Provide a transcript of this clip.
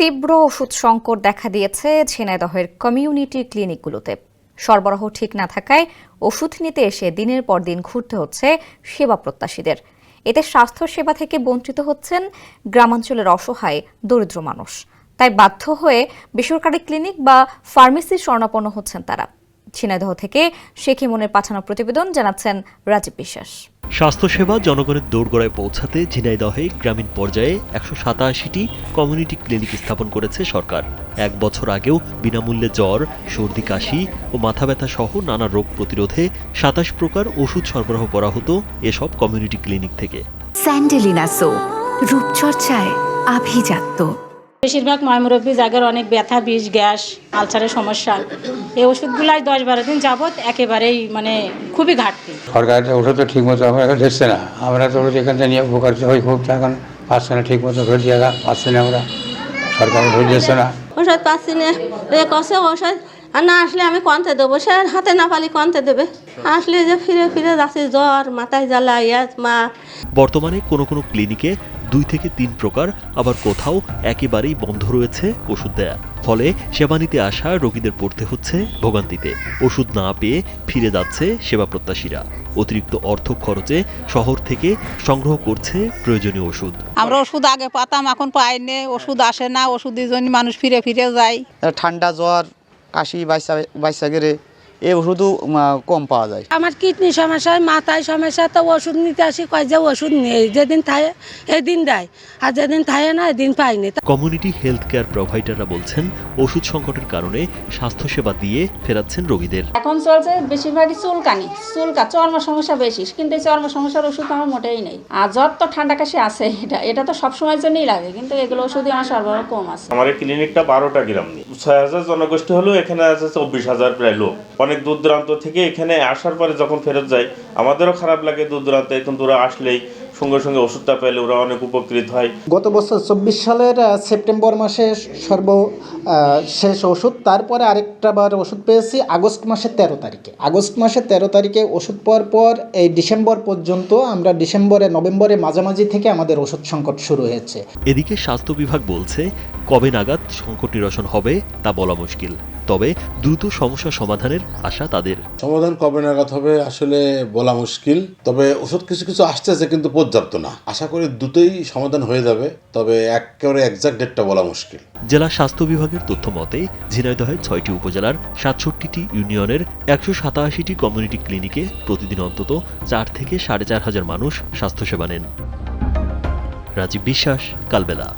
তীব্র ওষুধ সংকট দেখা দিয়েছে ঝিনাইদহের কমিউনিটি ক্লিনিকগুলোতে। সরবরাহ ঠিক না থাকায় ওষুধ নিতে এসে দিনের পর দিন ঘুরতে হচ্ছে সেবা প্রত্যাশীদের। এতে স্বাস্থ্যসেবা থেকে বঞ্চিত হচ্ছেন গ্রামাঞ্চলের অসহায় দরিদ্র মানুষ। তাই বাধ্য হয়ে বেসরকারি ক্লিনিক বা ফার্মেসির শরণাপন্ন হচ্ছেন তারা। ঝিনাইদহ থেকে শেখ ইমনের পাঠানো প্রতিবেদন জানাচ্ছেন রাজীব বিশ্বাস। স্বাস্থ্যসেবা জনগণের দোরগোড়ায় পৌঁছাতে ঝিনাইদহে গ্রামীণ পর্যায়ে ১৮৭টি কমিউনিটি ক্লিনিক স্থাপন করেছে সরকার। ১ বছর আগেও বিনামূল্যে জ্বর, সর্দি, কাশি ও মাথা ব্যথা সহ নানা রোগ প্রতিরোধে ২৭ প্রকার ওষুধ সরবরাহ করা হতো এসব কমিউনিটি ক্লিনিক থেকে। স্যান্ডেলিনা সো, রূপচর্চায় আভিজাত্য। বেশিরভাগ ময়মুরব্বী জায়গার অনেক ব্যথা, বিষ, গ্যাস, আলসারের সমস্যা। এই ওষুধগুলাই ১০-১২ দিন যাবৎ একেবারেই খুবই ঘাটতি। সরকারের ওষুধ তো ঠিক মতো আমরা দিচ্ছে না। আমরা তো এখান থেকে নিয়ে উপকারিত হই, খুব এখন পাচ্ছে না, ঠিক মতো ভোট দিয়ে পাচ্ছি না, আমরা সরকার ভোট দিচ্ছে না, ওষুধ পাচ্ছি না। কষে ওষুধ আর না আসলে আমি কনতে দেবো, সে হাতে না পালি কনতে দেবে। আসলে যে ফিরে ফিরে যাচ্ছে জ্বর, মাথায় জ্বালা, মা। বর্তমানে কোনো কোনো ক্লিনিকে ২ থেকে ৩ প্রকার, আবার কোথাও একেবারেই বন্ধ রয়েছে ওষুধ দেয়া। ফলে সেবা নিতে আসা রোগীদের পড়তে হচ্ছে ভোগান্তিতে। ওষুধ না পেয়ে ফিরে যাচ্ছে সেবা প্রত্যাশীরা। অতিরিক্ত অর্থ খরচে শহর থেকে সংগ্রহ করছে প্রয়োজনীয় ওষুধ। আমরা ওষুধ আগে পাতাম, এখন পাই না, ওষুধ আসে না, ওষুধের জন্য মানুষ ফিরে ফিরে যায়। ঠান্ডা, জ্বর, কাশি, বাইসা গেলে এই ওষুধও কম পাওয়া যায়। আমার কিডনি সমস্যা, মাথায় সমস্যা, তো ওষুধ নিতে আসি, কয় যে ওষুধ নেই, যেদিন থাকে এদিন দেয়, আর যেদিন থাকে না এদিন পাইনি। কমিউনিটি হেলথ কেয়ার প্রোভাইডাররা বলছেন, ওষুধ সংকটের কারণে স্বাস্থ্যসেবা দিয়ে ফেরাচ্ছেন রোগীদের। এখন চলছে বেশিরভাগই চুলকানি, চর্ম সমস্যা বেশি, কিন্তু এই চর্ম সমস্যার ওষুধ আমার মোটেই নেই। আর জ্বর তো ঠান্ডা কাশি আছে, এটা তো সবসময়ের জন্যই লাগে, কিন্তু এগুলো ওষুধই আমার সরবরাহ কম আছে। আমার এই ক্লিনিকটা ১২টা গ্রাম নিয়ে ৬,০০০ জনগোষ্ঠী হলো, এখানে আছে ২৪,০০০ প্রায় লোক। অনেক দূর দূরান্ত থেকে এখানে আসার পরে যখন ফেরত যায় আমাদেরও খারাপ লাগে। দূর দূরান্তে কিন্তু ওরা আসলেই সঙ্গে সঙ্গে ওষুধটা পেলে ওরা অনেক উপকৃত হয়। গত বছর ২৪ সালের সেপ্টেম্বর মাসে শেষ ওষুধ, তারপরে আরেকটা বার ওষুধ পেয়েছি আগস্ট মাসের ১৩ তারিখে। আগস্ট মাসের ১৩ তারিখে ওষুধ পাওয়ার পর এই ডিসেম্বর পর্যন্ত, আমরা নভেম্বরের মাঝামাঝি থেকে আমাদের ওষুধ সংকট শুরু হয়েছে। এদিকে স্বাস্থ্য বিভাগ বলছে, কবে নাগাদ সংকট নিরসন হবে তা বলা মুশকিল। তবে দ্রুত সমস্যা সমাধানের আশা তাদের। সমাধান কবে নাগাদ হবে আসলে বলা মুশকিল, তবে ওষুধ কিছু কিছু আসতেছে, কিন্তু পর্যাপ্ত না। আশা করি দ্রুতই সমাধান হয়ে যাবে, তবে একেবারে এক্সাক্ট ডেটটা বলা মুশকিল। জেলা স্বাস্থ্য বিভাগের তথ্য মতে ঝিনাইদহের ৬টি উপজেলার ৬৭টি ইউনিয়নের ১৮৭টি কমিউনিটি ক্লিনিকে প্রতিদিন অন্তত ৪ থেকে ৪,৫০০ মানুষ স্বাস্থ্যসেবা নেন। রাজীব বিশ্বাস, কালবেলা।